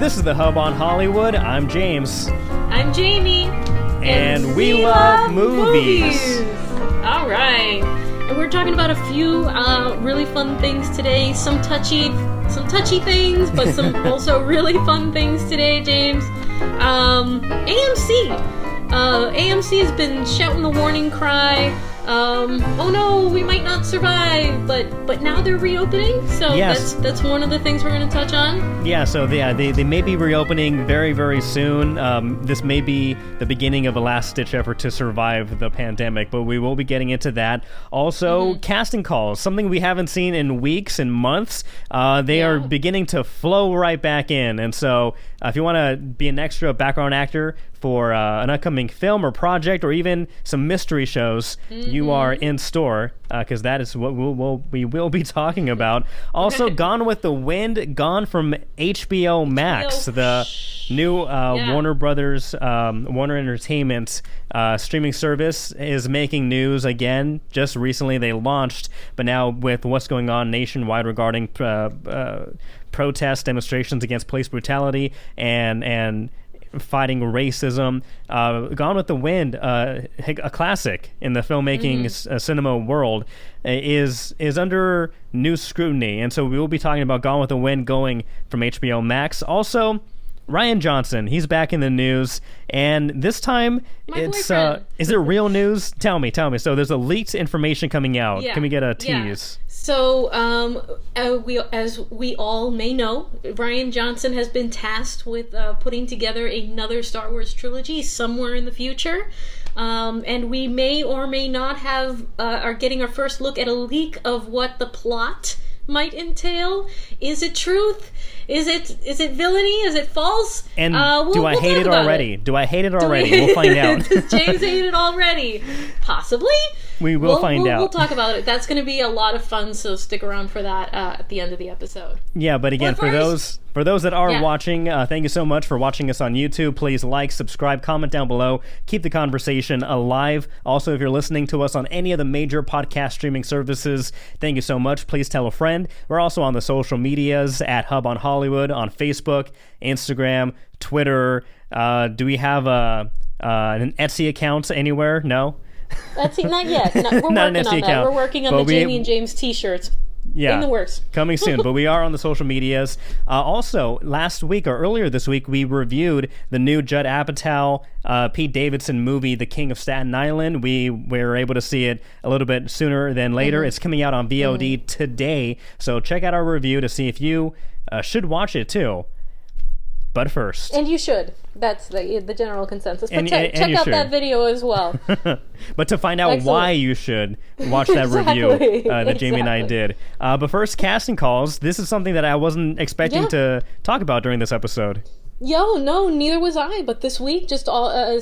This is the Hub on Hollywood. I'm James. I'm Jamie. And we love movies. All right. And we're talking about a few really fun things today. Some touchy things, but some also really fun things today, James. AMC. AMC has been shouting the warning cry. Oh no, we might not survive, but now they're reopening, so yes. that's one of the things we're going to touch on. Yeah, so they may be reopening very, very soon. This may be the beginning of a last-ditch effort to survive the pandemic, but we will be getting into that. Also, casting calls, something we haven't seen in weeks and months. They are beginning to flow right back in, and so if you want to be an extra background actor for an upcoming film or project or even some mystery shows, you are in store, because that is what we will be talking about. Also, Gone with the Wind, gone from HBO Max, the new Warner Brothers, Warner Entertainment streaming service is making news again. Just recently they launched, but now with what's going on nationwide regarding protest demonstrations against police brutality and fighting racism, Gone with the Wind, a classic in the filmmaking cinema world, is under new scrutiny, and so we will be talking about Gone with the Wind going from HBO Max. Also, Rian Johnson, he's back in the news, and this time is it real news? Tell me. So there's a leaked information coming out. Can we get a tease? So, as we all may know, Rian Johnson has been tasked with putting together another Star Wars trilogy somewhere in the future. And we may or may not are getting our first look at a leak of what the plot might entail. Is it truth? Is it villainy? Is it false? And do I hate it already? We'll find out. Does James hate it already? Possibly. We'll find out. We'll talk about it. That's going to be a lot of fun, so stick around for that at the end of the episode. Yeah, but again, for those that are watching, thank you so much for watching us on YouTube. Please like, subscribe, comment down below. Keep the conversation alive. Also, if you're listening to us on any of the major podcast streaming services, thank you so much. Please tell a friend. We're also on the social medias at Hub on Hollywood on Facebook, Instagram, Twitter. Do we have an Etsy account anywhere? No? Etsy, not yet. We're working on that. We're working on the Jamie and James t-shirts. Yeah, in the works. Coming soon, but we are on the social medias. Also, last week or earlier this week, we reviewed the new Judd Apatow, Pete Davidson movie, The King of Staten Island. We were able to see it a little bit sooner than later. It's coming out on VOD today, so check out our review to see if you should watch it too. But first, and you should. That's the general consensus. But check out that video as well. But to find out why you should watch that review that Jamie and I did. But first, casting calls. This is something that I wasn't expecting to talk about during this episode. No, neither was I. But this week, just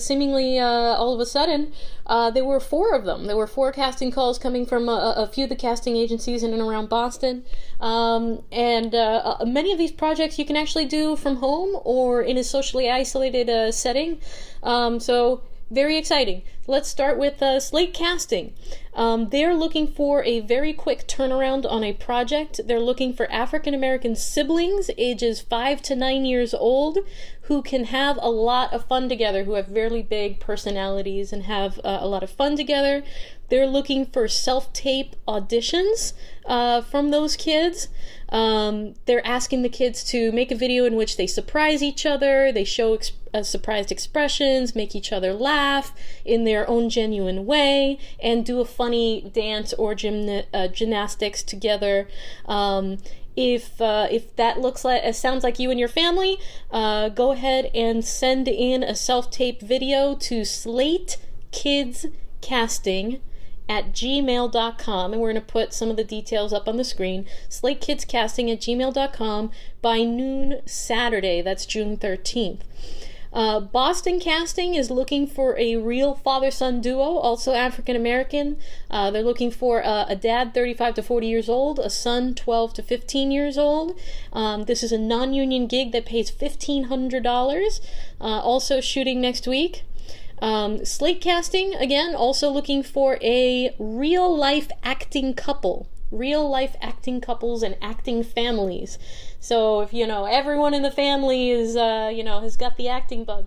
seemingly all of a sudden, there were 4 of them. There were 4 casting calls coming from a few of the casting agencies in and around Boston. And many of these projects you can actually do from home or in a socially isolated setting. So very exciting. Let's start with slate casting. They're looking for a very quick turnaround on a project. They're looking for African-American siblings, ages 5 to 9 years old, who can have a lot of fun together, who have very big personalities and have a lot of fun together. They're looking for self-tape auditions from those kids. They're asking the kids to make a video in which they surprise each other, they show surprised expressions, make each other laugh in their own genuine way, and do a funny dance or gymnastics together. If that sounds like you and your family, go ahead and send in a self-tape video to slatekidscasting@gmail.com, and we're going to put some of the details up on the screen. slatekidscasting@gmail.com by noon Saturday. That's June 13th. Boston Casting is looking for a real father-son duo, also African-American. They're looking for a dad 35 to 40 years old, a son 12 to 15 years old. This is a non-union gig that pays $1,500. Also shooting next week. Slate Casting, again, also looking for a real-life acting couple. real life acting couples and acting families. So if everyone in the family is has got the acting bug,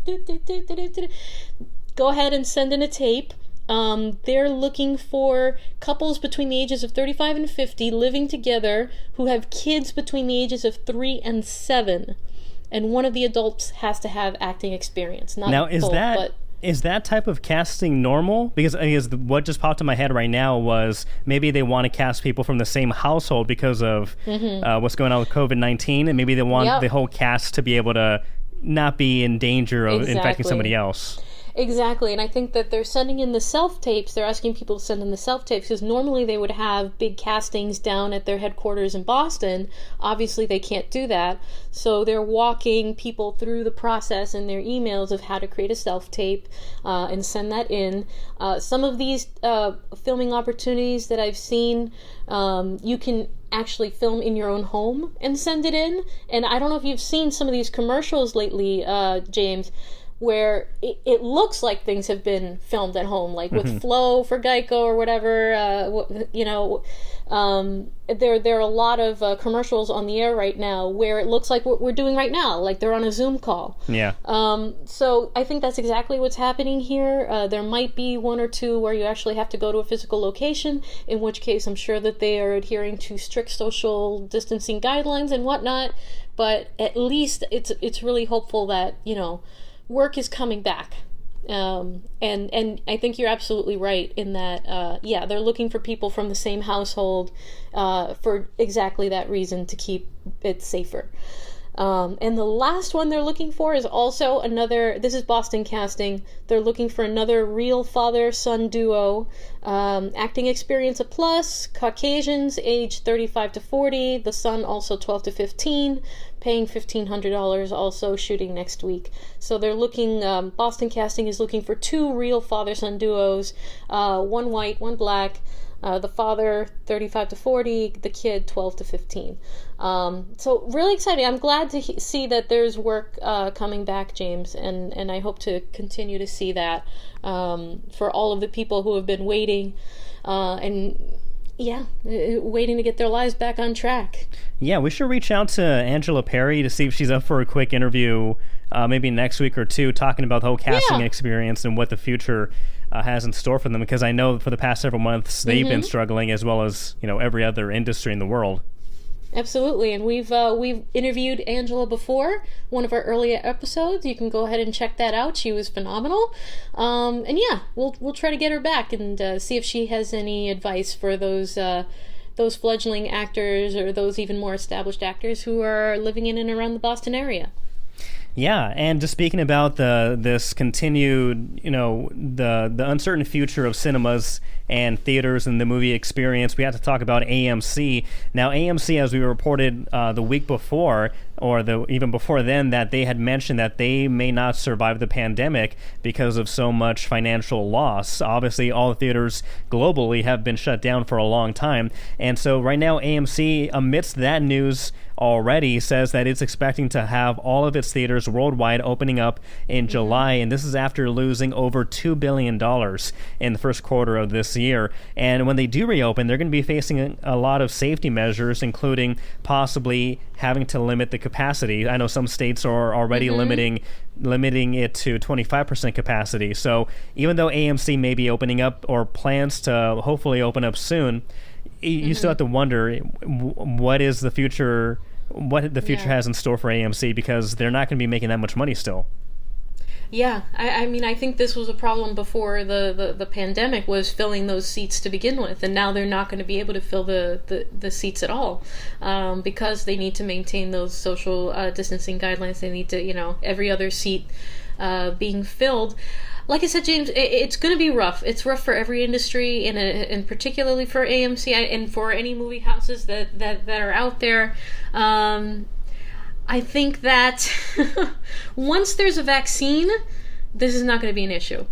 go ahead and send in a tape. They're looking for couples between the ages of 35 and 50 living together who have kids between the ages of 3 and 7. And one of the adults has to have acting experience. Not now, both, is that type of casting normal? Because what just popped in my head right now was maybe they want to cast people from the same household because of what's going on with COVID-19, and maybe they want the whole cast to be able to not be in danger of infecting somebody else. Exactly, and I think that they're sending in the self-tapes. They're asking people to send in the self-tapes because normally they would have big castings down at their headquarters in Boston. Obviously, they can't do that, so they're walking people through the process in their emails of how to create a self-tape and send that in. Some of these filming opportunities that I've seen, you can actually film in your own home and send it in. And I don't know if you've seen some of these commercials lately, James, where it looks like things have been filmed at home, like with Flo for Geico or whatever. There are a lot of commercials on the air right now where it looks like what we're doing right now, like they're on a Zoom call. Yeah. So I think that's exactly what's happening here. There might be one or two where you actually have to go to a physical location, in which case I'm sure that they are adhering to strict social distancing guidelines and whatnot. But at least it's really hopeful that work is coming back. And I think you're absolutely right in that, they're looking for people from the same household for exactly that reason, to keep it safer. And the last one they're looking for is also this is Boston Casting. They're looking for another real father-son duo. Acting experience a plus, Caucasians, age 35 to 40, the son also 12 to 15, paying $1,500, also shooting next week. So they're looking, Boston Casting is looking for two real father-son duos, one white, one black. The father 35 to 40, the kid 12 to 15. So really exciting. I'm glad to see that there's work coming back, James, and I hope to continue to see that for all of the people who have been waiting waiting to get their lives back on track. Yeah, we should reach out to Angela Perry to see if she's up for a quick interview maybe next week or two, talking about the whole casting experience and what the future has in store for them, because I know for the past several months they've been struggling, as well as every other industry in the world. Absolutely, and we've interviewed Angela before, one of our earlier episodes. You can go ahead and check that out. She was phenomenal, we'll try to get her back and see if she has any advice for those fledgling actors or those even more established actors who are living in and around the Boston area. Yeah, and just speaking about this continued, the uncertain future of cinemas and theaters and the movie experience, we have to talk about AMC. Now, AMC, as we reported the week before, or even before then, that they had mentioned that they may not survive the pandemic because of so much financial loss. Obviously, all the theaters globally have been shut down for a long time. And so right now, AMC, amidst that news already, says that it's expecting to have all of its theaters worldwide opening up in July. And this is after losing over $2 billion in the first quarter of this year. And when they do reopen, they're going to be facing a lot of safety measures, including possibly having to limit the capacity. I know some states are already limiting it to 25% capacity. So even though AMC may be opening up or plans to hopefully open up soon, you still have to wonder what is the future, what the future has in store for AMC, because they're not going to be making that much money still. Yeah, I mean, I think this was a problem before the pandemic, was filling those seats to begin with, and now they're not going to be able to fill the seats at all because they need to maintain those social distancing guidelines. They need to, every other seat being filled. Like I said, James, it's going to be rough. It's rough for every industry, and particularly for AMC and for any movie houses that are out there. I think that once there's a vaccine, this is not going to be an issue.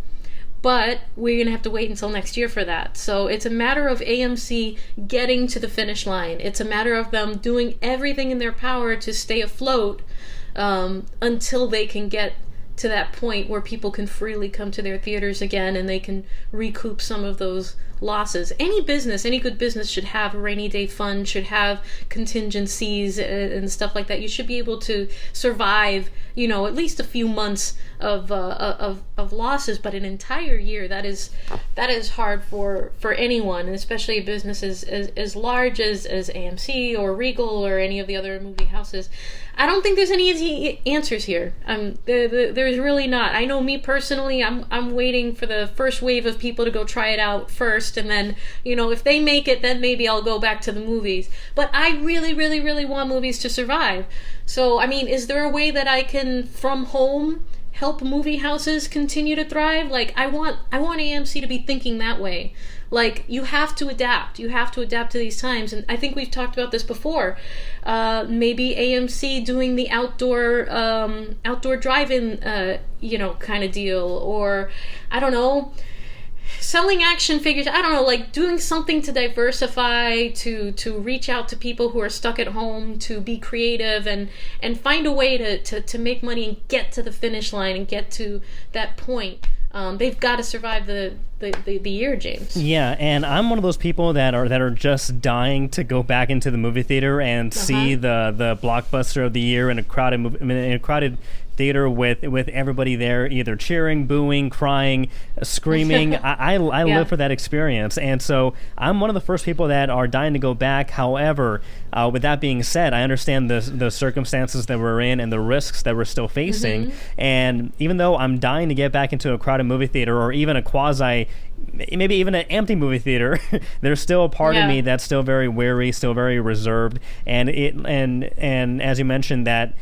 But we're going to have to wait until next year for that. So it's a matter of AMC getting to the finish line. It's a matter of them doing everything in their power to stay afloat until they can get to that point where people can freely come to their theaters again and they can recoup some of those losses. Any business, any good business should have a rainy day fund, should have contingencies and stuff like that. You should be able to survive, at least a few months of losses, but an entire year, that is hard for anyone, and especially a business as large as AMC or Regal or any of the other movie houses. I don't think there's any easy answers here. There's really not. I know me personally, I'm waiting for the first wave of people to go try it out first, and then, if they make it, then maybe I'll go back to the movies. But I really, really, really want movies to survive. So, is there a way that I can, from home, help movie houses continue to thrive? Like, I want AMC to be thinking that way. Like, you have to adapt. You have to adapt to these times. And I think we've talked about this before. Maybe AMC doing the outdoor drive-in, kind of deal. Or, I don't know, selling action figures. I don't know, like doing something to diversify, to reach out to people who are stuck at home, to be creative and find a way to make money and get to the finish line and get to that point. They've got to survive the year, James. Yeah, and I'm one of those people that are just dying to go back into the movie theater and see the blockbuster of the year in a crowded theater with everybody there, either cheering, booing, crying, screaming. I live for that experience, and so I'm one of the first people that are dying to go back. However, with that being said, I understand the circumstances that we're in and the risks that we're still facing. And even though I'm dying to get back into a crowded movie theater, or even a maybe even an empty movie theater, there's still a part of me that's still very wary, still very reserved, and as you mentioned, that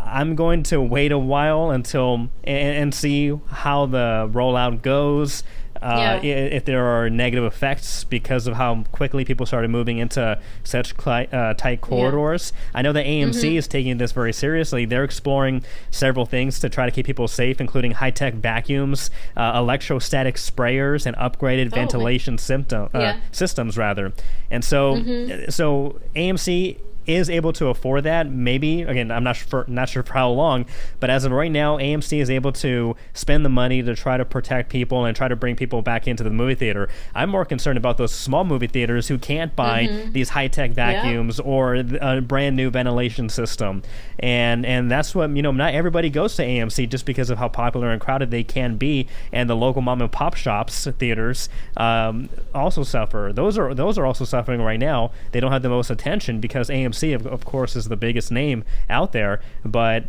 I'm going to wait a while until and see how the rollout goes. If there are negative effects because of how quickly people started moving into such tight corridors. I know that AMC is taking this very seriously. They're exploring several things to try to keep people safe, including high-tech vacuums, electrostatic sprayers, and upgraded ventilation systems, rather. And so AMC is able to afford that. Maybe, again, I'm not sure for how long, but as of right now, AMC is able to spend the money to try to protect people and try to bring people back into the movie theater. I'm more concerned about those small movie theaters who can't buy these high-tech vacuums or a brand new ventilation system. And that's what, not everybody goes to AMC just because of how popular and crowded they can be, and the local mom and pop shops, theaters, also suffer. Those are also suffering right now. They don't have the most attention because AMC, of course, is the biggest name out there, but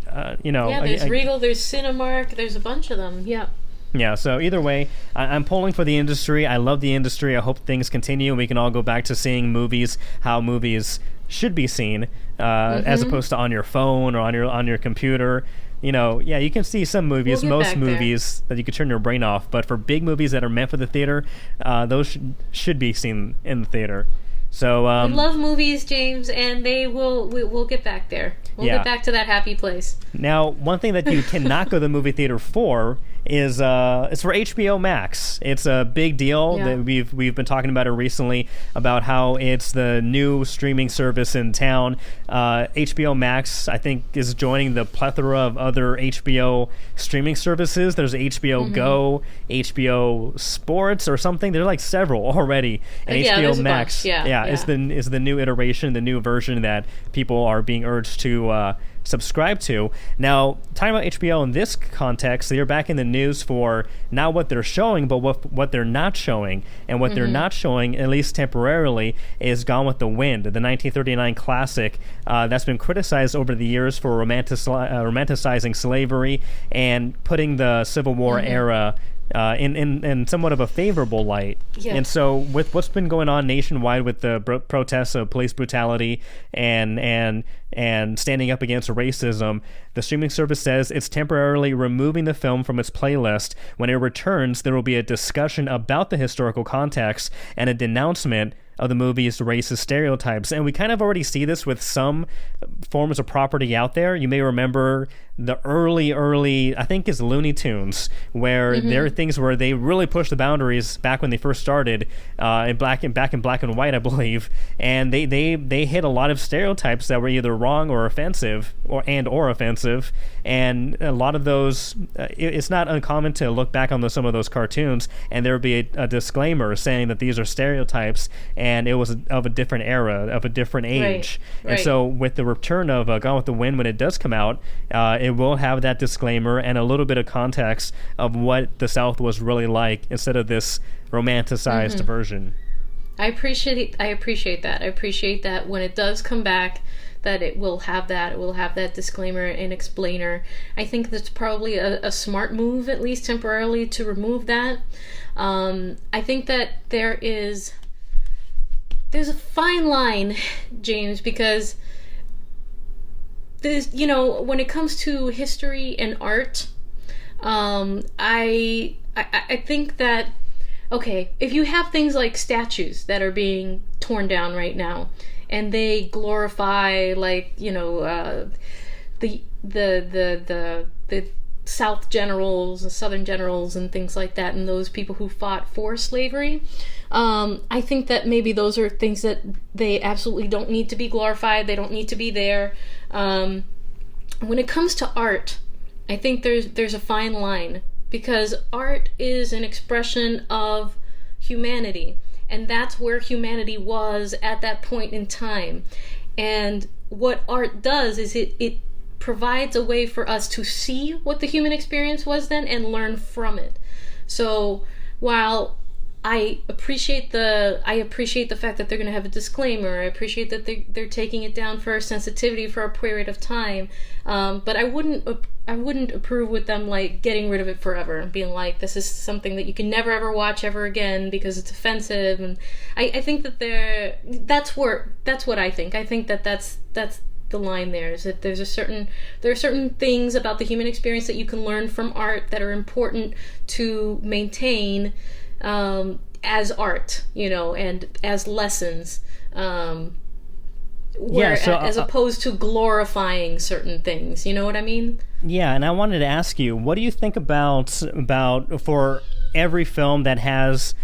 there's Regal, there's Cinemark, there's a bunch of them. Yeah, so either way, I'm pulling for the industry. I love the industry. I hope things continue and we can all go back to seeing movies how movies should be seen, as opposed to on your phone or on your computer. You can see some movies, most movies, that you could turn your brain off, but for big movies that are meant for the theater, those should be seen in the theater. So we love movies, James, and we'll get back there. We'll get back to that happy place. Now, one thing that you cannot go to the movie theater for is it's for HBO Max. It's a big deal. That we've been talking about it recently, about how it's the new streaming service in town. HBO Max, I think, is joining the plethora of other HBO streaming services. There's HBO Go, HBO Sports, or something. There's like several already. And HBO Max, is the new iteration, the new version that people are being urged to subscribe to. Now, talking about HBO in this context, they're back in the news for not what they're showing, but what they're not showing. And what they're not showing, at least temporarily, is Gone with the Wind, the 1939 classic that's been criticized over the years for romanticizing slavery and putting the Civil War era in somewhat of a favorable light. And so with what's been going on nationwide with the protests of police brutality and standing up against racism, the streaming service says it's temporarily removing the film from its playlist. When it returns, there will be a discussion about the historical context and a denouncement of the movie is racist stereotypes. And we kind of already see this with some forms of property out there. You may remember the early, I think it's Looney Tunes, where there are things where they really pushed the boundaries back when they first started, back in black and white, I believe. And they hit a lot of stereotypes that were either wrong or offensive, or offensive. And a lot of those, it's not uncommon to look back on some of those cartoons, and there would be a disclaimer saying that these are stereotypes, and it was of a different era, of a different age. Right. And so with the return of Gone with the Wind, when it does come out, it will have that disclaimer and a little bit of context of what the South was really like, instead of this romanticized version. I appreciate that. I appreciate that when it does come back, that it will have that disclaimer and explainer. I think that's probably a smart move, at least temporarily, to remove that. I think that there's a fine line, James, because there's, when it comes to history and art, I think that, okay, if you have things like statues that are being torn down right now, and they glorify, like, the South generals, the Southern generals, and things like that, and those people who fought for slavery, I think that maybe those are things that they absolutely don't need to be glorified. They don't need to be there. When it comes to art, I think there's a fine line, because art is an expression of humanity, and that's where humanity was at that point in time. And what art does is it provides a way for us to see what the human experience was then and learn from it. So while I appreciate the fact that they're going to have a disclaimer, I appreciate that they're taking it down for sensitivity for a period of time, but I wouldn't approve with them, like, getting rid of it forever and being like, this is something that you can never ever watch ever again because it's offensive. And I think that that's what I think. I think that that's the line there, is that there are certain things about the human experience that you can learn from art that are important to maintain as art, and as lessons, as opposed to glorifying certain things. You know what I mean? Yeah, and I wanted to ask you, what do you think about for every film that has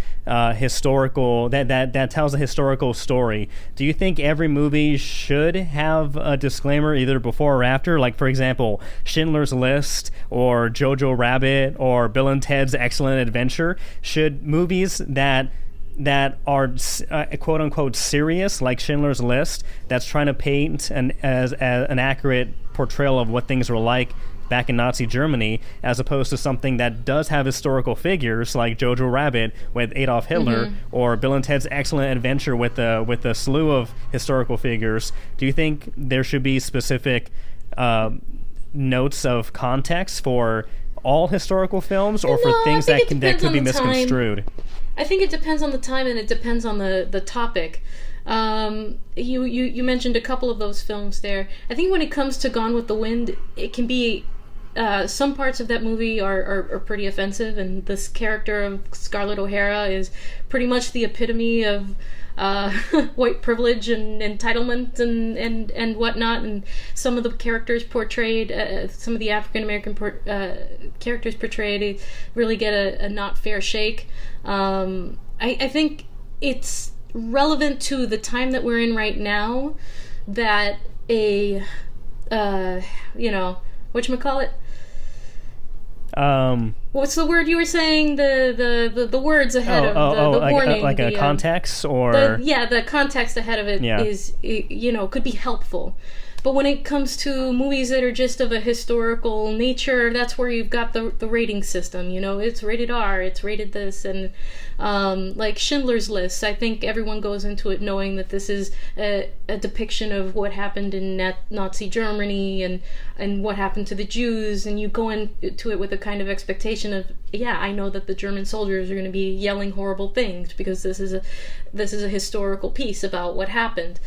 historical that tells a historical story? Do you think every movie should have a disclaimer either before or after? Like, for example, Schindler's List or Jojo Rabbit or Bill and Ted's Excellent Adventure. Should movies that are quote unquote serious, like Schindler's List, that's trying to paint an accurate portrayal of what things were like back in Nazi Germany, as opposed to something that does have historical figures like Jojo Rabbit with Adolf Hitler, or Bill and Ted's Excellent Adventure with a slew of historical figures? Do you think there should be specific notes of context for all historical films, or for things that could be misconstrued? I think it depends on the time, and it depends on the topic. You mentioned a couple of those films there. I think when it comes to Gone with the Wind, it can be some parts of that movie are pretty offensive, and this character of Scarlett O'Hara is pretty much the epitome of white privilege and entitlement and whatnot. And some of the characters portrayed, some of the African American characters portrayed, really get a not fair shake. I think it's relevant to the time that we're in right now that whatchamacallit? What's the word you were saying? The words ahead of the warning. Like a context, or the context ahead of it is, could be helpful. But when it comes to movies that are just of a historical nature, that's where you've got the rating system. It's rated R, it's rated this, and like Schindler's List, I think everyone goes into it knowing that this is a depiction of what happened in Nazi Germany and what happened to the Jews, and you go into it with a kind of expectation of, I know that the German soldiers are going to be yelling horrible things because this is a historical piece about what happened.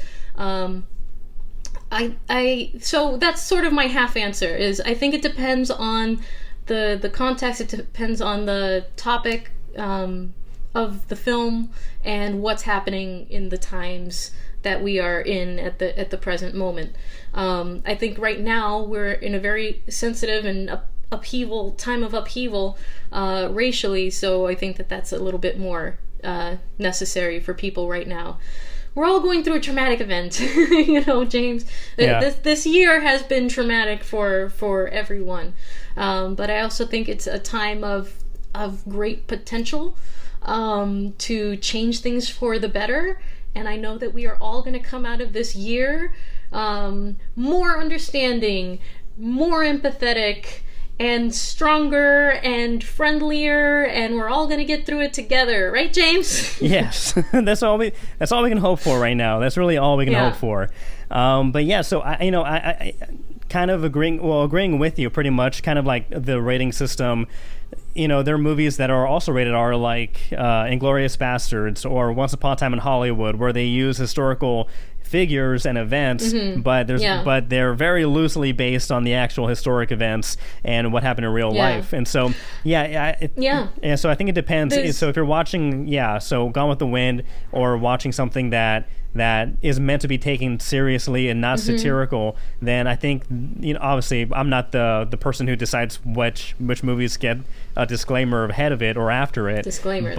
So that's sort of my half answer, is I think it depends on the context, it depends on the topic. of the film and what's happening in the times that we are in at the present moment. I think right now we're in a very sensitive and time of upheaval racially, so I think that that's a little bit more necessary for people right now. We're all going through a traumatic event, James. Yeah. This year has been traumatic for everyone, but I also think it's a time of great potential to change things for the better. And I know that we are all going to come out of this year more understanding, more empathetic, and stronger and friendlier, and we're all going to get through it together, right, James? Yes, that's all we can hope for right now. That's really all we can hope for. But yeah, so I kind of agreeing with you pretty much. Kind of like the rating system. There are movies that are also rated R, like Inglourious Bastards or Once Upon a Time in Hollywood, where they use historical figures and events, but they're very loosely based on the actual historic events and what happened in real life. And so, so I think it depends. So if you're watching, so Gone with the Wind, or watching something that is meant to be taken seriously and not satirical, then I think, obviously I'm not the person who decides which movies get a disclaimer ahead of it or after it. Disclaimers.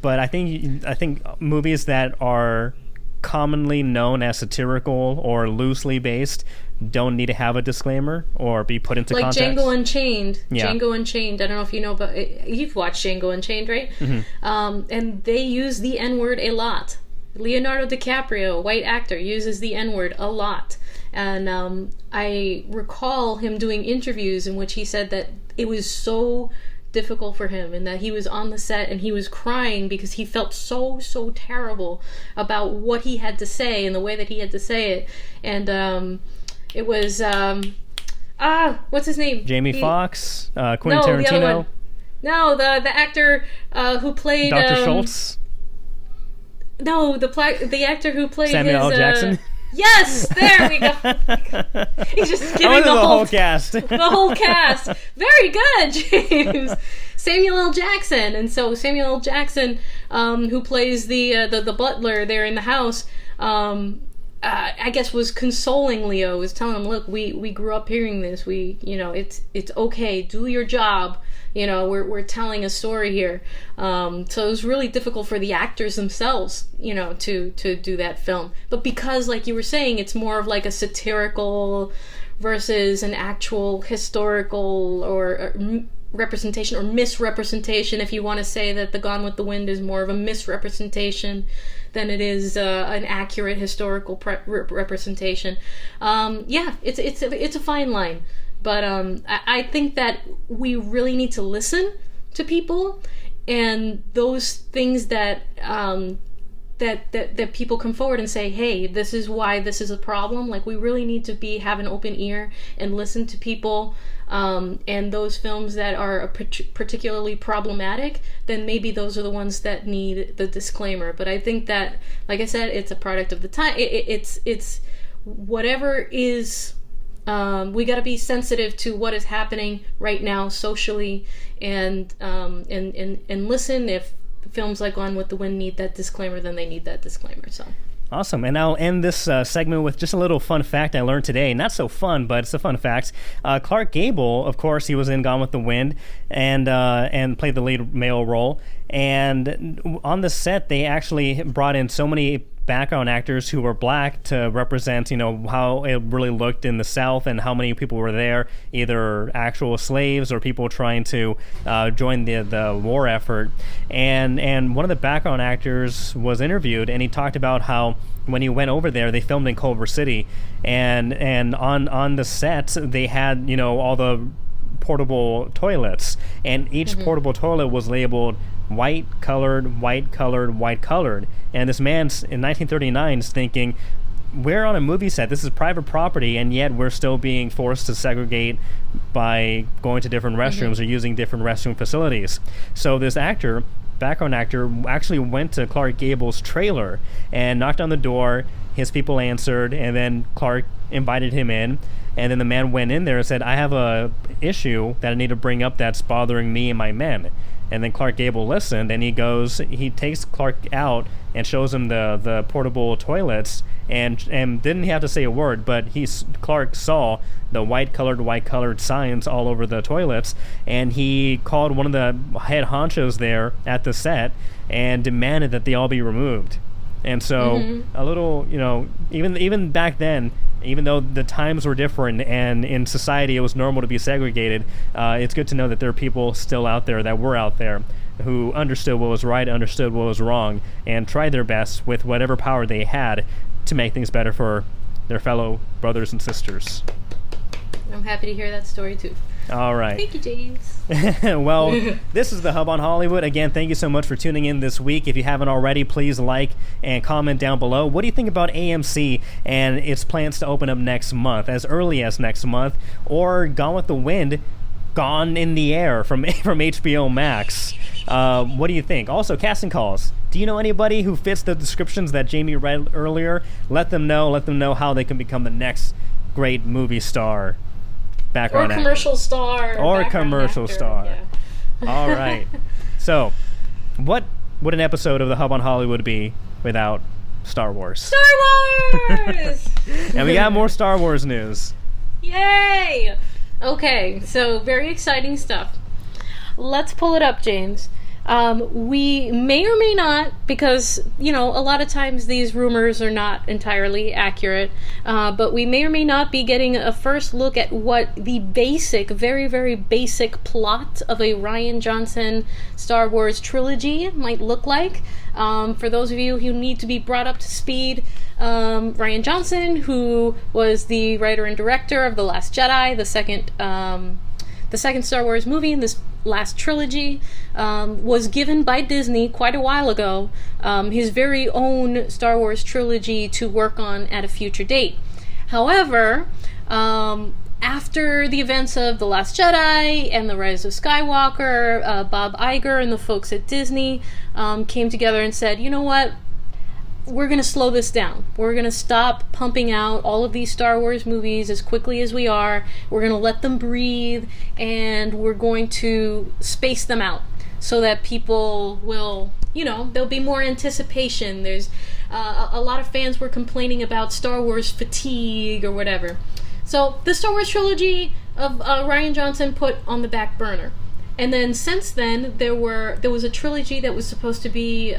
But I think movies that are commonly known as satirical or loosely based don't need to have a disclaimer or be put into context. Like Django Unchained. Yeah. Django Unchained. I don't know if you know, but you've watched Django Unchained, right? And they use the N-word a lot. Leonardo DiCaprio, white actor, uses the N-word a lot. And I recall him doing interviews in which he said that it was so difficult for him, and that he was on the set and he was crying because he felt so terrible about what he had to say and the way that he had to say it. And it was what's his name? Jamie Foxx, Quentin Tarantino. The other one. No, the actor who played Dr. Schultz. No, the actor who played Samuel L. Jackson. Yes, there we go. He's just giving the whole cast. The whole cast. Very good, James. Samuel L. Jackson. And so Samuel L. Jackson, who plays the butler there in the house, I guess was consoling Leo, was telling him, look, we grew up hearing this. It's okay. Do your job. We're telling a story here. So it was really difficult for the actors themselves, to do that film. But because, like you were saying, it's more of like a satirical versus an actual historical or representation or misrepresentation, if you want to say that the Gone with the Wind is more of a misrepresentation than it is an accurate historical representation. It's a fine line. But I think that we really need to listen to people, and those things that people come forward and say, hey, this is why this is a problem. Like, we really need to have an open ear and listen to people. And those films that are particularly problematic, then maybe those are the ones that need the disclaimer. But I think that, like I said, it's a product of the time. It's whatever is. We got to be sensitive to what is happening right now socially, and listen. If films like Gone with the Wind need that disclaimer, then they need that disclaimer. So awesome. And I'll end this segment with just a little fun fact I learned today. Not so fun, but it's a fun fact. Clark Gable, of course, he was in Gone with the Wind and played the lead male role. And on the set, they actually brought in so many background actors who were black to represent, how it really looked in the South and how many people were there, either actual slaves or people trying to join the war effort. And one of the background actors was interviewed, and he talked about how when he went over there, they filmed in Culver City, and on the set they had all the portable toilets, and each portable toilet was labeled white colored, white colored, white colored. And this man in 1939 is thinking, we're on a movie set, this is private property, and yet we're still being forced to segregate by going to different restrooms or using different restroom facilities. So this background actor, actually went to Clark Gable's trailer and knocked on the door. His people answered, and then Clark invited him in. And then the man went in there and said, I have a issue that I need to bring up that's bothering me and my men. And then Clark Gable listened, and he takes Clark out and shows him the portable toilets, and didn't have to say a word, but Clark saw the white colored signs all over the toilets, and he called one of the head honchos there at the set and demanded that they all be removed. And so a little, even back then, even though the times were different and in society it was normal to be segregated, it's good to know that there are people still out there that were out there who understood what was right, understood what was wrong, and tried their best with whatever power they had to make things better for their fellow brothers and sisters. I'm happy to hear that story too. All right. Thank you, James. Well, this is the Hub on Hollywood. Again, thank you so much for tuning in this week. If you haven't already, please like and comment down below. What do you think about AMC and its plans to open up next month, as early as next month, or Gone with the Wind, Gone in the Air from HBO Max? What do you think? Also, casting calls. Do you know anybody who fits the descriptions that Jamie read earlier? Let them know. Let them know how they can become the next great movie star. Background or commercial actor. Star. Or commercial actor. star. Yeah. All right. So, what would an episode of the Hub on Hollywood be without Star Wars? Star Wars! And we got more Star Wars news. Yay! Okay, so very exciting stuff. Let's pull it up, James. We may or may not, because, a lot of times these rumors are not entirely accurate, but we may or may not be getting a first look at what the basic, very, very basic plot of a Rian Johnson Star Wars trilogy might look like. For those of you who need to be brought up to speed, Rian Johnson, who was the writer and director of The Last Jedi, the second Star Wars movie in this last trilogy, was given by Disney quite a while ago his very own Star Wars trilogy to work on at a future date. However, after the events of The Last Jedi and The Rise of Skywalker, Bob Iger and the folks at Disney came together and said, you know what? We're going to slow this down. We're going to stop pumping out all of these Star Wars movies as quickly as we are. We're going to let them breathe, and we're going to space them out so that people will, there'll be more anticipation. There's a lot of fans were complaining about Star Wars fatigue or whatever. So the Star Wars trilogy of Rian Johnson put on the back burner. And then since then, there was a trilogy that was supposed to be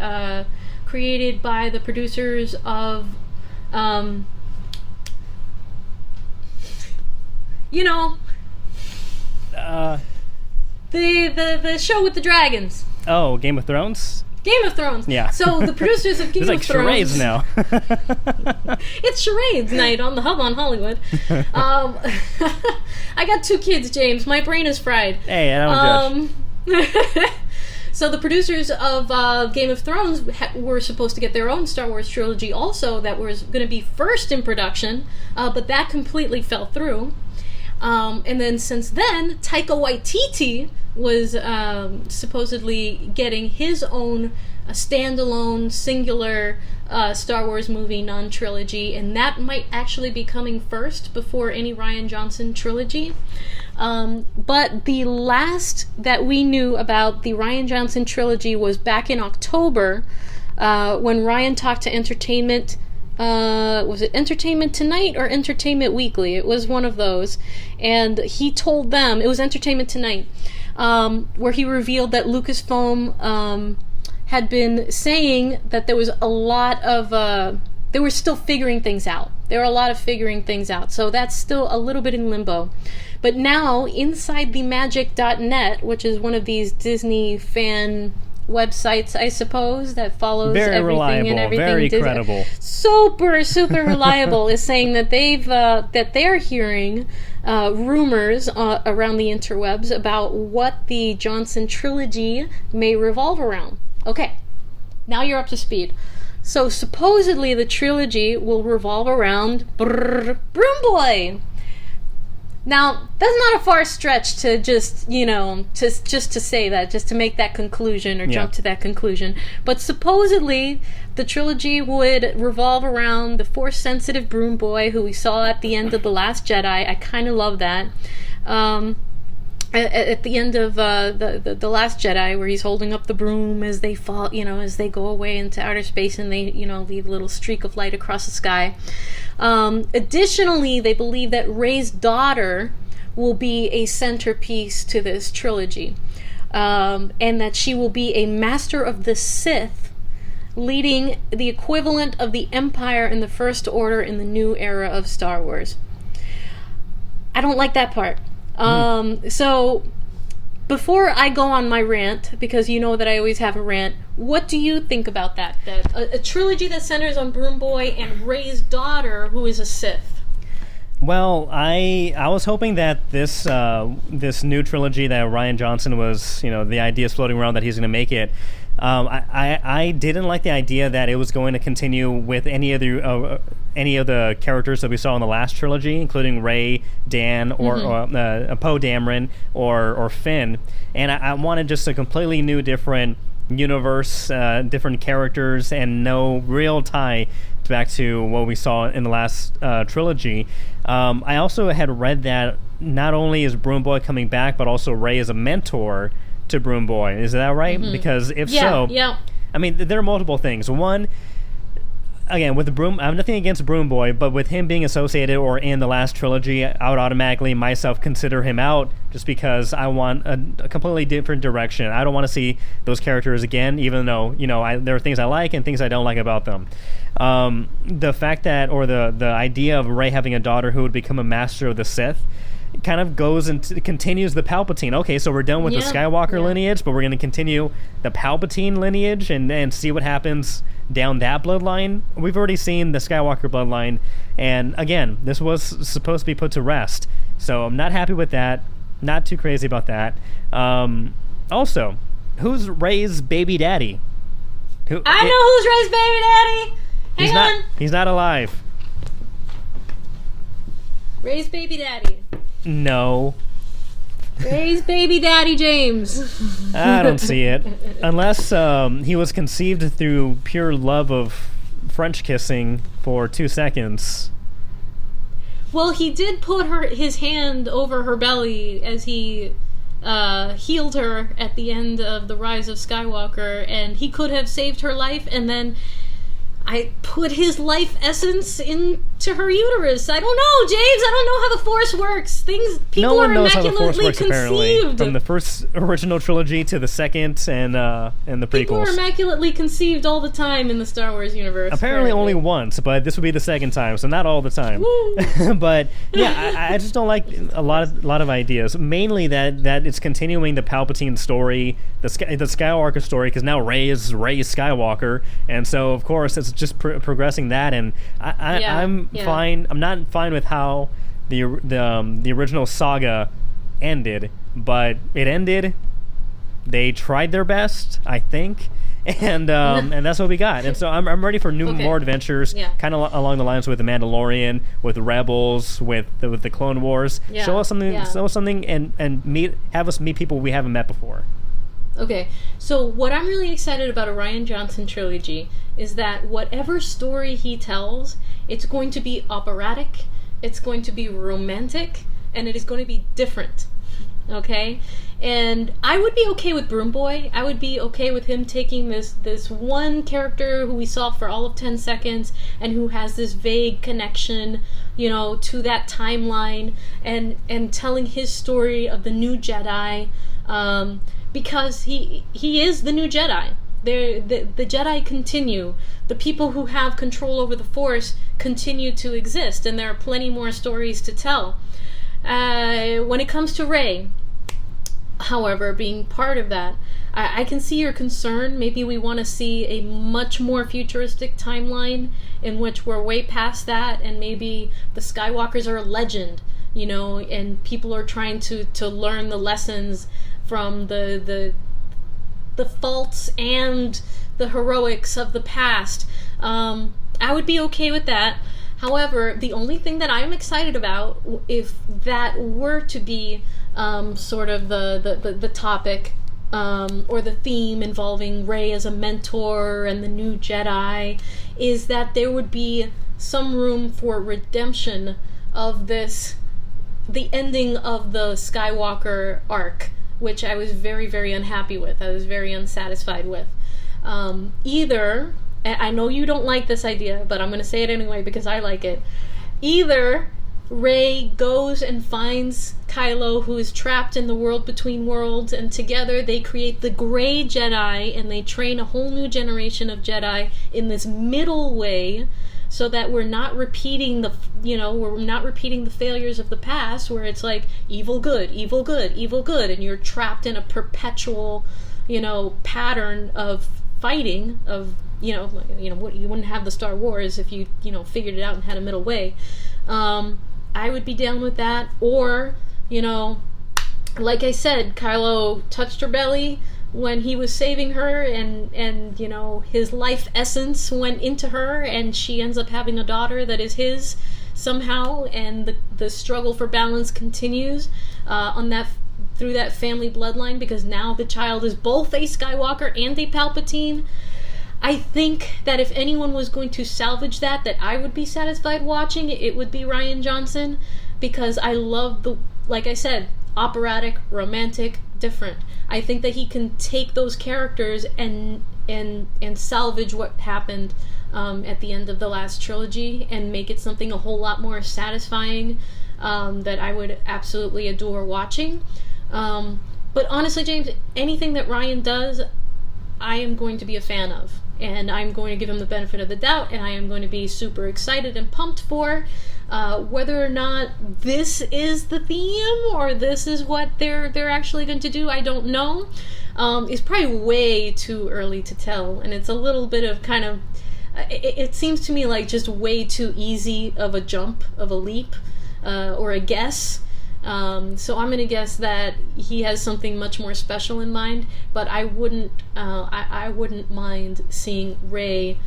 created by the producers of, the show with the dragons. Oh, Game of Thrones? Game of Thrones. Yeah. So the producers of Game of Thrones. It's like charades now. It's charades night on the Hub on Hollywood. I got 2 kids, James. My brain is fried. Hey, I don't judge. So the producers of Game of Thrones were supposed to get their own Star Wars trilogy also that was going to be first in production, but that completely fell through. And then since then, Taika Waititi was supposedly getting his own standalone, singular Star Wars movie, non-trilogy, and that might actually be coming first before any Rian Johnson trilogy. But the last that we knew about the Rian Johnson trilogy was back in October, when Rian talked to Entertainment. Was it Entertainment Tonight or Entertainment Weekly? It was one of those. And he told them, it was Entertainment Tonight, where he revealed that Lucasfilm had been saying that there was a lot of, they were still figuring things out. There were a lot of figuring things out. So that's still a little bit in limbo. But now, inside the magic.net, which is one of these Disney fan websites, I suppose, that follows very everything reliable, and everything. Very credible. Super reliable is saying that they're hearing rumors around the interwebs about what the Johnson trilogy may revolve around. Okay, now you're up to speed. So supposedly the trilogy will revolve around Broom Boy. Now, that's not a far stretch to just, just to say that, just to make that conclusion or jump to that conclusion. But supposedly, the trilogy would revolve around the Force-sensitive Broom Boy, who we saw at the end of The Last Jedi. I kind of love that. at the end of the Last Jedi, where he's holding up the broom as they fall, as they go away into outer space, and they, leave a little streak of light across the sky. Additionally, they believe that Rey's daughter will be a centerpiece to this trilogy, and that she will be a master of the Sith, leading the equivalent of the Empire in the First Order in the new era of Star Wars. I don't like that part. So before I go on my rant, because you know that I always have a rant, what do you think about that? That a trilogy that centers on Broom Boy and Rey's daughter, who is a Sith. Well, I was hoping that this new trilogy that Rian Johnson was, the idea is floating around that he's going to make it. I didn't like the idea that it was going to continue with any of the characters that we saw in the last trilogy, including Rey, Dan, or Poe Dameron, or Finn. And I wanted just a completely new, different universe, different characters, and no real tie back to what we saw in the last trilogy. I also had read that not only is Broom Boy coming back, but also Rey is a mentor to Broom Boy. Is that right? Because if so, I mean, there are multiple things. One, again, with the Broom, I have nothing against Broom Boy, but with him being associated or in the last trilogy, I would automatically myself consider him out, just because I want a completely different direction. I don't want to see those characters again, even though, there are things I like and things I don't like about them. The fact that, or the idea of Rey having a daughter who would become a master of the Sith, kind of goes and continues the Palpatine. Okay, so we're done with the Skywalker lineage, but we're going to continue the Palpatine lineage and see what happens down that bloodline. We've already seen the Skywalker bloodline, and again, this was supposed to be put to rest. So I'm not happy with that. Not too crazy about that. Also, who's Rey's baby daddy? I know who's Rey's baby daddy. Hang on. He's not alive. Rey's baby daddy. No. Rey's baby daddy, James. I don't see it. Unless he was conceived through pure love of French kissing for 2 seconds. Well, he did put his hand over her belly as he healed her at the end of The Rise of Skywalker, and he could have saved her life, and then I put his life essence into her uterus. I don't know, James. I don't know how the Force works. People are immaculately conceived. Apparently. From the first original trilogy to the second and the prequels. People are immaculately conceived all the time in the Star Wars universe. Apparently only once, but this would be the second time, so not all the time. But yeah, I just don't like a lot of ideas. Mainly that it's continuing the Palpatine story, the Skywalker story, because now Rey is Skywalker, and so of course it's just progressing that, and I'm fine. I'm not fine with how the original saga ended, but it ended. They tried their best, I think, and that's what we got. And so I'm ready for more adventures, kind of along the lines with the Mandalorian, with the Rebels, with the Clone Wars. Show us something, and have us meet people we haven't met before. Okay, so what I'm really excited about a Rian Johnson trilogy is that whatever story he tells, it's going to be operatic, it's going to be romantic, and it is going to be different. Okay? And I would be okay with Broom Boy. I would be okay with him taking this one character who we saw for all of 10 seconds and who has this vague connection, to that timeline, and telling his story of the new Jedi, because he is the new Jedi. The Jedi continue. The people who have control over the Force continue to exist, and there are plenty more stories to tell. When it comes to Rey, however, being part of that, I can see your concern. Maybe we want to see a much more futuristic timeline in which we're way past that, and maybe the Skywalkers are a legend, and people are trying to learn the lessons from the faults and the heroics of the past. I would be okay with that. However, the only thing that I'm excited about, if that were to be sort of the topic or the theme involving Rey as a mentor and the new Jedi, is that there would be some room for redemption of this the ending of the Skywalker arc, which I was very, very unhappy with. I was very unsatisfied with. Either, and I know you don't like this idea, but I'm going to say it anyway because I like it. Either Rey goes and finds Kylo, who is trapped in the world between worlds, and together they create the Grey Jedi, and they train a whole new generation of Jedi in this middle way, so that we're not repeating the failures of the past, where it's like evil good, evil good, evil good, and you're trapped in a perpetual, pattern of fighting. Of you wouldn't have the Star Wars if you figured it out and had a middle way. I would be down with that. Or, like I said, Kylo touched her belly when he was saving her, and his life essence went into her, and she ends up having a daughter that is his somehow, and the struggle for balance continues through that family bloodline, because now the child is both a Skywalker and a Palpatine. I think that if anyone was going to salvage that I would be satisfied watching, it would be Rian Johnson, because I love like I said, operatic, romantic, different. I think that he can take those characters and salvage what happened at the end of the last trilogy and make it something a whole lot more satisfying, that I would absolutely adore watching. But honestly, James, anything that Rian does, I am going to be a fan of. And I'm going to give him the benefit of the doubt, and I am going to be super excited and pumped for. Whether or not this is the theme or this is what they're actually going to do, I don't know. It's probably way too early to tell, and it's a little bit of kind of... It seems to me like just way too easy of a jump, of a leap, or a guess. So I'm going to guess that he has something much more special in mind, but I wouldn't mind seeing Rey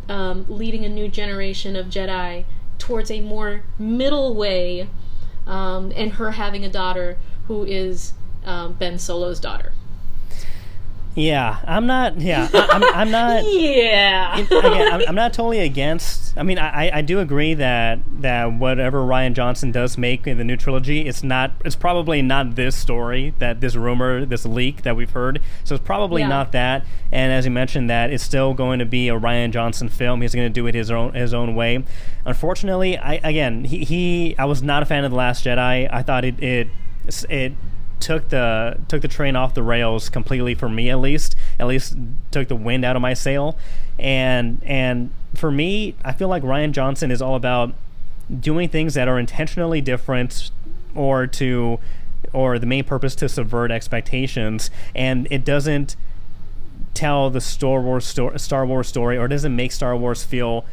leading a new generation of Jedi towards a more middle way, and her having a daughter who is Ben Solo's daughter. Yeah, I'm not. Yeah, I'm not. Yeah. Again, I'm not totally against. I mean, I do agree that whatever Rian Johnson does make in the new trilogy, it's probably not this story, that this rumor, this leak that we've heard. So it's probably not that. And as you mentioned, that it's still going to be a Rian Johnson film. He's going to do it his own way. Unfortunately, I was not a fan of The Last Jedi. I thought it took the train off the rails completely, for me at least took the wind out of my sail. And for me, I feel like Rian Johnson is all about doing things that are intentionally different, or the main purpose to subvert expectations, and it doesn't tell the Star Wars story, or doesn't make Star Wars feel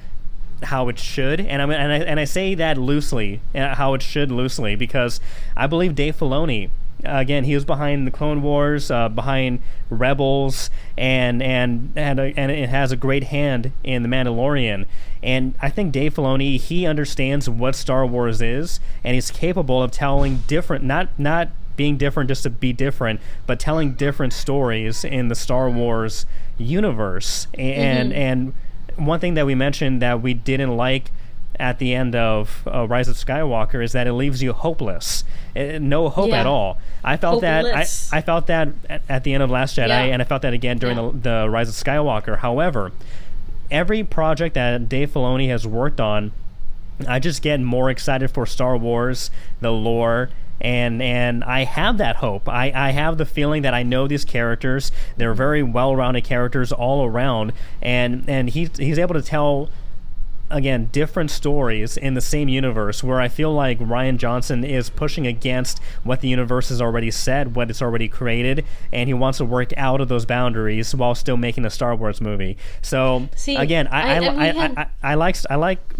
how it should. And I say that loosely, how it should loosely, because I believe Dave Filoni, again, he was behind the Clone Wars, behind Rebels, and it has a great hand in The Mandalorian. And I think Dave Filoni, he understands what Star Wars is, and he's capable of telling different, not being different just to be different, but telling different stories in the Star Wars universe. And one thing that we mentioned that we didn't like at the end of Rise of Skywalker is that it leaves you hopeless, no hope at all. I felt that I felt that at the end of Last Jedi, and I felt that again during the Rise of Skywalker. However, every project that Dave Filoni has worked on, I just get more excited for Star Wars, the lore, and I have that hope. I have the feeling that I know these characters. They're very well-rounded characters all around, and he's able to tell, again, different stories in the same universe, where I feel like Rian Johnson is pushing against what the universe has already said, what it's already created, and he wants to work out of those boundaries while still making a Star Wars movie. So again, I like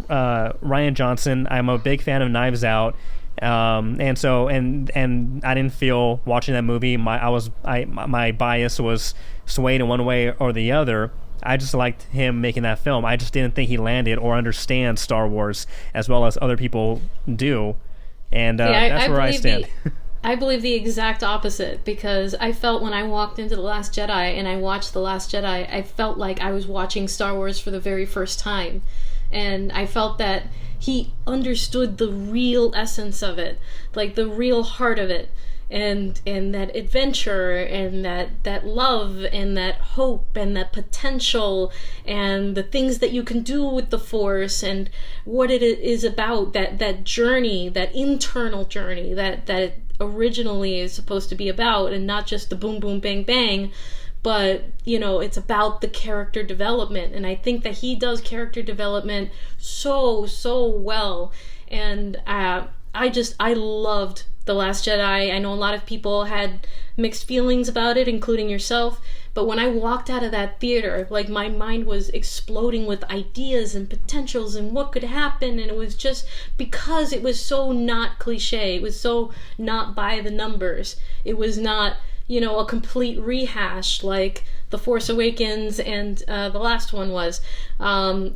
Rian Johnson. I'm a big fan of Knives Out. And I didn't feel watching that movie my bias was swayed in one way or the other. I just liked him making that film. I just didn't think he landed or understands Star Wars as well as other people do, and that's where I stand. I believe the exact opposite, because I felt when I walked into The Last Jedi and I watched The Last Jedi, I felt like I was watching Star Wars for the very first time, and I felt that he understood the real essence of it, like the real heart of it, and that adventure, and that love, and that hope, and that potential, and the things that you can do with the Force, and what it is about, that journey, that internal journey that it originally is supposed to be about, and not just the boom boom bang bang, but it's about the character development. And I think that he does character development so well. And I loved The Last Jedi. I know a lot of people had mixed feelings about it, including yourself, but when I walked out of that theater, like, my mind was exploding with ideas and potentials and what could happen. And it was just because it was so not cliche, it was so not by the numbers, it was not a complete rehash like The Force Awakens and the last one was.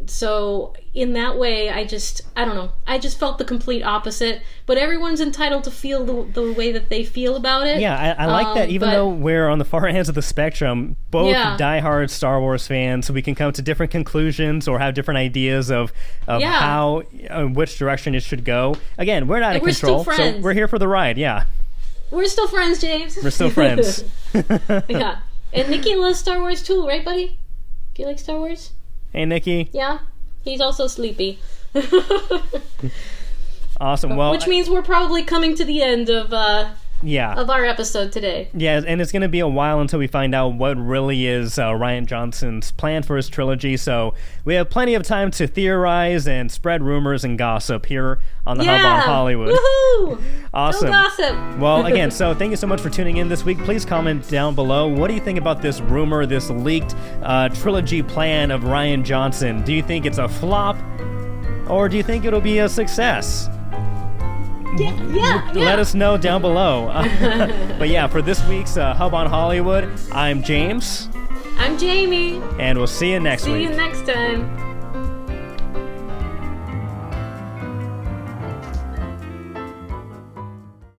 So in that way, I don't know. I just felt the complete opposite. But everyone's entitled to feel the way that they feel about it. Yeah, I like that. Even though we're on the far ends of the spectrum, both diehard Star Wars fans, so we can come to different conclusions or have different ideas of how, which direction it should go. Again, we're not in control, so we're here for the ride. Yeah. We're still friends, James. We're still friends. Yeah. And Nikki loves Star Wars too, right, buddy? Do you like Star Wars? Hey, Nikki. Yeah? He's also sleepy. Awesome. Well, which means we're probably coming to the end of our episode today. Yeah, and it's going to be a while until we find out what really is Rian Johnson's plan for his trilogy, so we have plenty of time to theorize and spread rumors and gossip here on the Hub on Hollywood. Woohoo! Awesome. Go gossip! Well, again, so thank you so much for tuning in this week. Please comment down below. What do you think about this rumor, this leaked trilogy plan of Rian Johnson? Do you think it's a flop, or do you think it'll be a success? Yeah. Let us know down below. But yeah, for this week's Hub on Hollywood, I'm James. I'm Jamie. And we'll see you next week. See you next time.